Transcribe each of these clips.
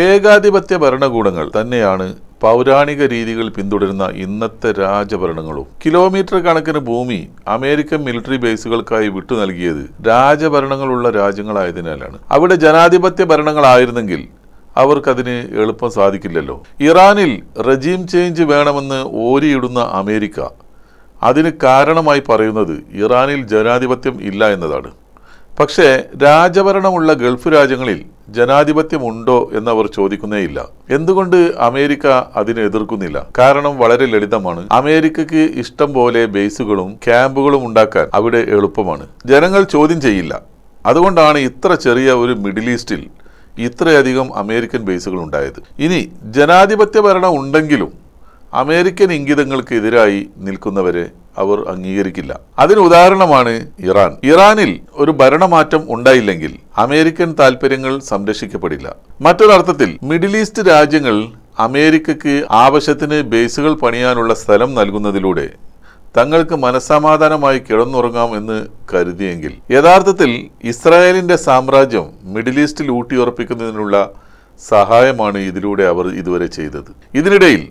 ഏകാധിപത്യ ഭരണകൂടങ്ങൾ തന്നെയാണ് പൗരാണിക രീതികൾ പിന്തുടരുന്ന ഇന്നത്തെ രാജഭരണങ്ങളും. കിലോമീറ്റർ കണക്കിന് ഭൂമി അമേരിക്കൻ മിലിറ്ററി ബേസുകൾക്കായി വിട്ടു നൽകിയത് രാജഭരണങ്ങളുള്ള രാജ്യങ്ങളായതിനാലാണ്. അവിടെ ജനാധിപത്യ ഭരണങ്ങളായിരുന്നെങ്കിൽ അവർക്കതിന് എളുപ്പം സാധിക്കില്ലല്ലോ. ഇറാനിൽ റെജീം ചേഞ്ച് വേണമെന്ന് ഓരിയിടുന്ന അമേരിക്ക അതിന് കാരണമായി പറയുന്നത് ഇറാനിൽ ജനാധിപത്യം ഇല്ല എന്നതാണ്. പക്ഷേ രാജഭരണമുള്ള ഗൾഫ് രാജ്യങ്ങളിൽ ജനാധിപത്യമുണ്ടോ എന്നവർ ചോദിക്കുന്നേയില്ല. എന്തുകൊണ്ട് അമേരിക്ക അതിനെ എതിർക്കുന്നില്ല? കാരണം വളരെ ലളിതമാണ്. അമേരിക്കയ്ക്ക് ഇഷ്ടം പോലെ ബേസുകളും ക്യാമ്പുകളും ഉണ്ടാക്കാൻ അവിടെ എളുപ്പമാണ്. ജനങ്ങൾ ചോദ്യം ചെയ്യില്ല. അതുകൊണ്ടാണ് ഇത്ര ചെറിയ ഒരു മിഡിൽ ഈസ്റ്റിൽ ഇത്രയധികം അമേരിക്കൻ ബേസുകൾ ഉണ്ടായത്. ഇനി ജനാധിപത്യ ഭരണം ഉണ്ടെങ്കിലും അമേരിക്കൻ ഇംഗിതങ്ങൾക്ക് എതിരായി നിൽക്കുന്നവരെ അവർ അംഗീകരിക്കില്ല. അതിന് ഉദാഹരണമാണ് ഇറാൻ. ഇറാനിൽ ഒരു ഭരണമാറ്റം ഉണ്ടായില്ലെങ്കിൽ അമേരിക്കൻ താൽപര്യങ്ങൾ സംരക്ഷിക്കപ്പെടില്ല. മറ്റൊരർത്ഥത്തിൽ മിഡിൽ ഈസ്റ്റ് രാജ്യങ്ങൾ അമേരിക്കയ്ക്ക് ആവശ്യത്തിന് ബേസുകൾ പണിയാനുള്ള സ്ഥലം നൽകുന്നതിലൂടെ തങ്ങൾക്ക് മനസ്സമാധാനമായി കിടന്നുറങ്ങാം എന്ന് കരുതിയെങ്കിൽ യഥാർത്ഥത്തിൽ ഇസ്രായേലിന്റെ സാമ്രാജ്യം മിഡിൽ ഈസ്റ്റിൽ ഊട്ടിയുറപ്പിക്കുന്നതിനുള്ള സഹായമാണ് ഇതിലൂടെ അവർ ഇതുവരെ ചെയ്തത്. ഇതിനിടയിൽ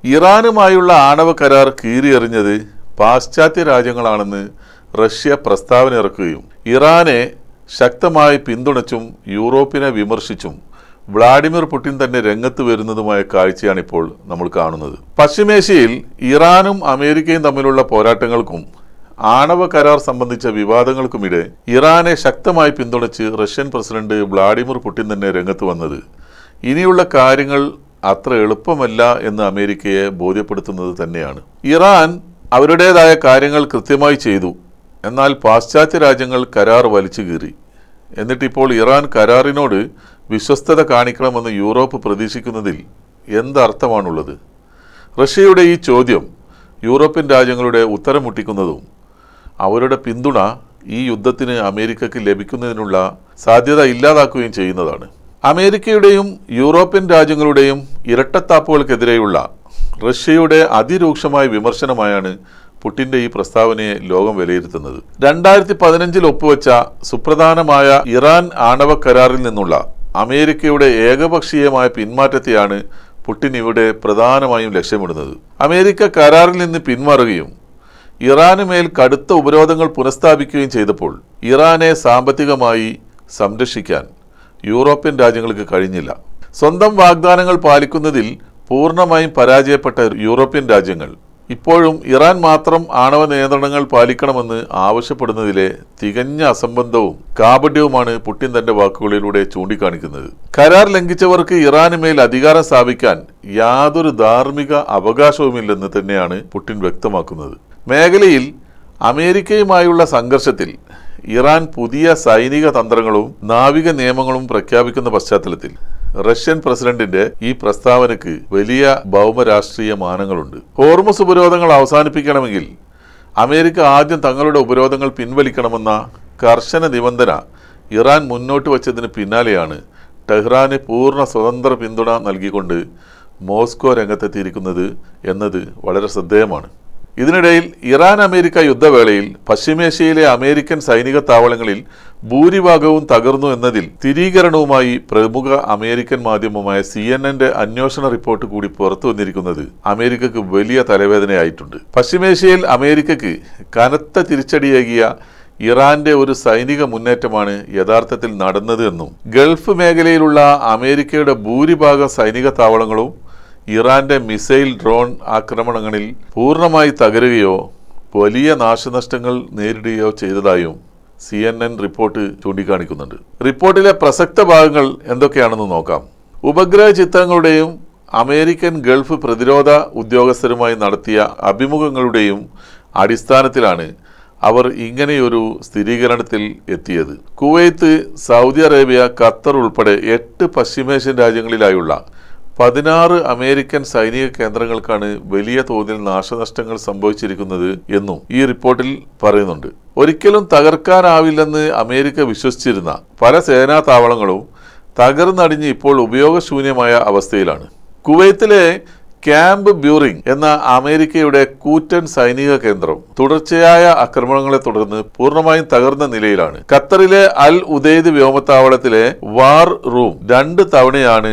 ഇറാനുമായുള്ള ആണവ കരാർ കീറിയെറിഞ്ഞത് പാശ്ചാത്യ രാജ്യങ്ങളാണെന്ന് റഷ്യ പ്രസ്താവന ഇറക്കുകയും ഇറാനെ ശക്തമായി പിന്തുണച്ചും യൂറോപ്പിനെ വിമർശിച്ചും വ്ളാഡിമിർ പുടിൻ തന്നെ രംഗത്ത് വരുന്നതുമായ കാഴ്ചയാണിപ്പോൾ നമ്മൾ കാണുന്നത്. പശ്ചിമേഷ്യയിൽ ഇറാനും അമേരിക്കയും തമ്മിലുള്ള പോരാട്ടങ്ങൾക്കും ആണവ കരാർ സംബന്ധിച്ച വിവാദങ്ങൾക്കുമിടെ ഇറാനെ ശക്തമായി പിന്തുണച്ച് റഷ്യൻ പ്രസിഡന്റ് വ്ളാഡിമിർ പുടിൻ തന്നെ രംഗത്ത് വന്നത് ഇനിയുള്ള കാര്യങ്ങൾ അത്ര എളുപ്പമല്ല എന്ന് അമേരിക്കയെ ബോധ്യപ്പെടുത്തുന്നത് തന്നെയാണ്. ഇറാൻ അവരുടേതായ കാര്യങ്ങൾ കൃത്യമായി ചെയ്തു. എന്നാൽ പാശ്ചാത്യ രാജ്യങ്ങൾ കരാർ വലിച്ചു കീറി. എന്നിട്ടിപ്പോൾ ഇറാൻ കരാറിനോട് വിശ്വസ്തത കാണിക്കണമെന്ന് യൂറോപ്പ് പ്രതീക്ഷിക്കുന്നതിൽ എന്തർത്ഥമാണുള്ളത്? റഷ്യയുടെ ഈ ചോദ്യം യൂറോപ്യൻ രാജ്യങ്ങളുടെ ഉത്തരം മുട്ടിക്കുന്നതും അവരുടെ പിന്തുണ ഈ യുദ്ധത്തിന് അമേരിക്കയ്ക്ക് ലഭിക്കുന്നതിനുള്ള സാധ്യത ഇല്ലാതാക്കുകയും ചെയ്യുന്നതാണ്. അമേരിക്കയുടെയും യൂറോപ്യൻ രാജ്യങ്ങളുടെയും ഇരട്ടത്താപ്പുകൾക്കെതിരെയുള്ള റഷ്യയുടെ അതിരൂക്ഷമായ വിമർശനമായാണ് പുടിന്റെ ഈ പ്രസ്താവനയെ ലോകം വിലയിരുത്തുന്നത്. 2015 ഒപ്പുവെച്ച സുപ്രധാനമായ ഇറാൻ ആണവ കരാറിൽ നിന്നുള്ള അമേരിക്കയുടെ ഏകപക്ഷീയമായ പിന്മാറ്റത്തെയാണ് പുടിൻ ഇവിടെ പ്രധാനമായും ലക്ഷ്യമിടുന്നത്. അമേരിക്ക കരാറിൽ നിന്ന് പിന്മാറുകയും ഇറാന് മേൽ കടുത്ത ഉപരോധങ്ങൾ പുനഃസ്ഥാപിക്കുകയും ചെയ്തപ്പോൾ ഇറാനെ സാമ്പത്തികമായി സംരക്ഷിക്കാൻ യൂറോപ്യൻ രാജ്യങ്ങൾക്ക് കഴിഞ്ഞില്ല. സ്വന്തം വാഗ്ദാനങ്ങൾ പാലിക്കുന്നതിൽ പൂർണ്ണമായും പരാജയപ്പെട്ട യൂറോപ്യൻ രാജ്യങ്ങൾ ഇപ്പോഴും ഇറാൻ മാത്രം ആണവ നിയന്ത്രണങ്ങൾ പാലിക്കണമെന്ന് ആവശ്യപ്പെടുന്നതിലെ തികഞ്ഞ അസംബന്ധവും കാപട്യവുമാണ് പുടിൻ തന്റെ വാക്കുകളിലൂടെ ചൂണ്ടിക്കാണിക്കുന്നത്. കരാർ ലംഘിച്ചവർക്ക് ഇറാന് മേൽ അധികാരം സ്ഥാപിക്കാൻ യാതൊരു ധാർമ്മിക അവകാശവുമില്ലെന്ന് തന്നെയാണ് പുടിൻ വ്യക്തമാക്കുന്നത്. മേഖലയിൽ അമേരിക്കയുമായുള്ള സംഘർഷത്തിൽ ഇറാൻ പുതിയ സൈനിക തന്ത്രങ്ങളും നാവിക നിയമങ്ങളും പ്രഖ്യാപിക്കുന്ന പശ്ചാത്തലത്തിൽ റഷ്യൻ പ്രസിഡന്റിന്റെ ഈ പ്രസ്താവനയ്ക്ക് വലിയ ഭൗമരാഷ്ട്രീയ മാനങ്ങളുണ്ട്. ഹോർമുസ് ഉപരോധങ്ങൾ അവസാനിപ്പിക്കണമെങ്കിൽ അമേരിക്ക ആദ്യം തങ്ങളുടെ ഉപരോധങ്ങൾ പിൻവലിക്കണമെന്ന കർശന നിബന്ധന ഇറാൻ മുന്നോട്ട് വച്ചതിന് പിന്നാലെയാണ് ടെഹ്റാന് പൂർണ്ണ സ്വതന്ത്ര പിന്തുണ നൽകിക്കൊണ്ട് മോസ്കോ രംഗത്തെത്തിയിരിക്കുന്നത് എന്നത് വളരെ ശ്രദ്ധേയമാണ്. ഇതിനിടയിൽ ഇറാൻ അമേരിക്ക യുദ്ധവേളയിൽ പശ്ചിമേഷ്യയിലെ അമേരിക്കൻ സൈനിക താവളങ്ങളിൽ ഭൂരിഭാഗവും തകർന്നു എന്നതിൽ സ്ഥിരീകരണവുമായി പ്രമുഖ അമേരിക്കൻ മാധ്യമമായ CNN അന്വേഷണ റിപ്പോർട്ട് കൂടി പുറത്തു വന്നിരിക്കുന്നത് അമേരിക്കക്ക് വലിയ തലവേദനയായിട്ടുണ്ട്. പശ്ചിമേഷ്യയിൽ അമേരിക്കക്ക് കനത്ത തിരിച്ചടിയേകിയ ഇറാന്റെ ഒരു സൈനിക മുന്നേറ്റമാണ് യഥാർത്ഥത്തിൽ നടന്നത് എന്നും ഗൾഫ് മേഖലയിലുള്ള അമേരിക്കയുടെ ഭൂരിഭാഗം സൈനിക താവളങ്ങളും ഇറാന്റെ മിസൈൽ ഡ്രോൺ ആക്രമണങ്ങളിൽ പൂർണ്ണമായി തകരുകയോ വലിയ നാശനഷ്ടങ്ങൾ നേരിടുകയോ ചെയ്തതായും CNN റിപ്പോർട്ട് ചൂണ്ടിക്കാണിക്കുന്നുണ്ട്. റിപ്പോർട്ടിലെ പ്രസക്ത ഭാഗങ്ങൾ എന്തൊക്കെയാണെന്ന് നോക്കാം. ഉപഗ്രഹ ചിത്രങ്ങളുടെയും അമേരിക്കൻ ഗൾഫ് പ്രതിരോധ ഉദ്യോഗസ്ഥരുമായി നടത്തിയ അഭിമുഖങ്ങളുടെയും അടിസ്ഥാനത്തിലാണ് അവർ ഇങ്ങനെയൊരു സ്ഥിരീകരണത്തിൽ എത്തിയത്. കുവൈത്ത്, സൗദി അറേബ്യ, ഖത്തർ ഉൾപ്പെടെ 8 പശ്ചിമേഷ്യൻ രാജ്യങ്ങളിലായുള്ള 16 അമേരിക്കൻ സൈനിക കേന്ദ്രങ്ങൾക്കാണ് വലിയ തോതിൽ നാശനഷ്ടങ്ങൾ സംഭവിച്ചിരിക്കുന്നത് എന്നും ഈ റിപ്പോർട്ടിൽ പറയുന്നുണ്ട്. ഒരിക്കലും തകർക്കാനാവില്ലെന്ന് അമേരിക്ക വിശ്വസിച്ചിരുന്ന പല സേനാ താവളങ്ങളും തകർന്നടിഞ്ഞ് ഇപ്പോൾ ഉപയോഗശൂന്യമായ അവസ്ഥയിലാണ്. കുവൈത്തിലെ ക്യാമ്പ് ബ്യൂറിംഗ് എന്ന അമേരിക്കയുടെ കൂറ്റൻ സൈനിക കേന്ദ്രം തുടർച്ചയായ ആക്രമണങ്ങളെ തുടർന്ന് പൂർണ്ണമായും തകർന്ന നിലയിലാണ്. ഖത്തറിലെ അൽ ഉദൈദ് വ്യോമത്താവളത്തിലെ വാർ റൂം 2 തവണയാണ്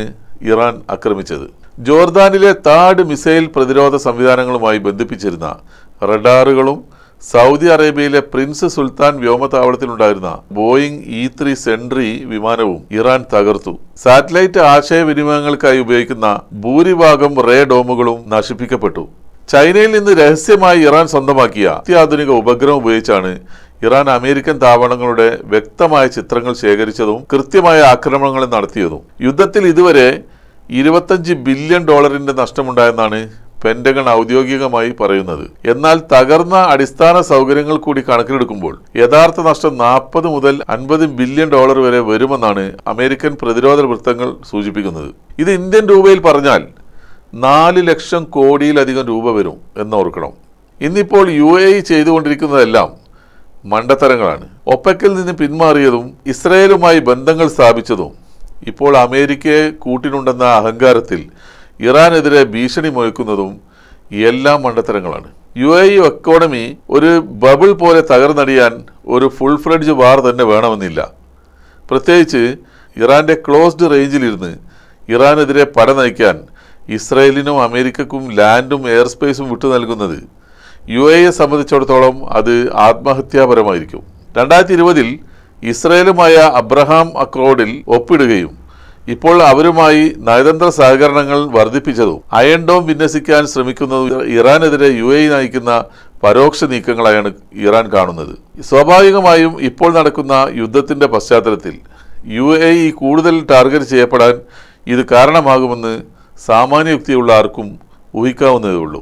ഇറാൻ ആക്രമിച്ചത്. ജോർദാനിലെ താഡ് മിസൈൽ പ്രതിരോധ സംവിധാനങ്ങളുമായി ബന്ധിപ്പിച്ചിരുന്ന റഡാറുകളും സൗദി അറേബ്യയിലെ പ്രിൻസ് സുൽത്താൻ വ്യോമത്താവളത്തിലുണ്ടായിരുന്ന ബോയിങ് E-3 സെൻട്രി വിമാനവും ഇറാൻ തകർത്തു. സാറ്റലൈറ്റ് ആശയവിനിമയങ്ങൾക്കായി ഉപയോഗിക്കുന്ന ഭൂരിഭാഗം റേ ഡോമുകളും നശിപ്പിക്കപ്പെട്ടു. ചൈനയിൽ നിന്ന് രഹസ്യമായി ഇറാൻ സ്വന്തമാക്കിയ അത്യാധുനിക ഉപഗ്രഹം ഉപയോഗിച്ചാണ് ഇറാൻ അമേരിക്കൻ താവളങ്ങളുടെ വ്യക്തമായ ചിത്രങ്ങൾ ശേഖരിച്ചതും കൃത്യമായ ആക്രമണങ്ങൾ നടത്തിയതും. യുദ്ധത്തിൽ ഇതുവരെ $25 ബില്യൺ നഷ്ടമുണ്ടായെന്നാണ് പെന്റഗൺ ഔദ്യോഗികമായി പറയുന്നത്. എന്നാൽ തകർന്ന അടിസ്ഥാന സൗകര്യങ്ങൾ കൂടി കണക്കിലെടുക്കുമ്പോൾ യഥാർത്ഥ നഷ്ടം $40 മുതൽ $50 ബില്യൺ വരെ വരുമെന്നാണ് അമേരിക്കൻ പ്രതിരോധ വൃത്തങ്ങൾ സൂചിപ്പിക്കുന്നത്. ഇത് ഇന്ത്യൻ രൂപയിൽ പറഞ്ഞാൽ 4 ലക്ഷം കോടിയിലധികം രൂപ വരും എന്നോർക്കണം. ഇന്നിപ്പോൾ UAE ചെയ്തുകൊണ്ടിരിക്കുന്നതെല്ലാം മണ്ടത്തരങ്ങളാണ്. ഒപെക്കിൽ നിന്ന് പിന്മാറിയതും ഇസ്രയേലുമായി ബന്ധങ്ങൾ സ്ഥാപിച്ചതും ഇപ്പോൾ അമേരിക്കയെ കൂട്ടിനുണ്ടെന്ന അഹങ്കാരത്തിൽ ഇറാനെതിരെ ഭീഷണി മുഴക്കുന്നതും എല്ലാം മണ്ടത്തരങ്ങളാണ്. UAE എക്കോണമി ഒരു ബബിൾ പോലെ തകർന്നടിയാൻ ഒരു ഫുൾ ഫ്ലെഡ്ജ് വാർ തന്നെ വേണമെന്നില്ല. പ്രത്യേകിച്ച് ഇറാന്റെ ക്ലോസ്ഡ് റേഞ്ചിലിരുന്ന് ഇറാനെതിരെ പട നയിക്കാൻ ഇസ്രയേലിനും അമേരിക്കക്കും ലാൻഡും എയർ സ്പേസും വിട്ടു നൽകുന്നത് UAE സംബന്ധിച്ചിടത്തോളം അത് ആത്മഹത്യാപരമായിരിക്കും. 2020 ഇസ്രയേലുമായ അബ്രഹാം അക്കോർഡിൽ ഒപ്പിടുകയും ഇപ്പോൾ അവരുമായി നയതന്ത്ര സഹകരണങ്ങൾ വർദ്ധിപ്പിച്ചതും അയൺ ഡോം വിന്യസിക്കാൻ ശ്രമിക്കുന്നതും ഇറാനെതിരെ UAE നയിക്കുന്ന പരോക്ഷ നീക്കങ്ങളായാണ് ഇറാൻ കാണുന്നത്. സ്വാഭാവികമായും ഇപ്പോൾ നടക്കുന്ന യുദ്ധത്തിന്റെ പശ്ചാത്തലത്തിൽ UAE കൂടുതൽ ടാർഗറ്റ് ചെയ്യപ്പെടാൻ ഇത് കാരണമാകുമെന്ന് സാമാന്യ യുക്തിയുള്ള ആർക്കും ഊഹിക്കാവുന്നതേ ഉള്ളൂ.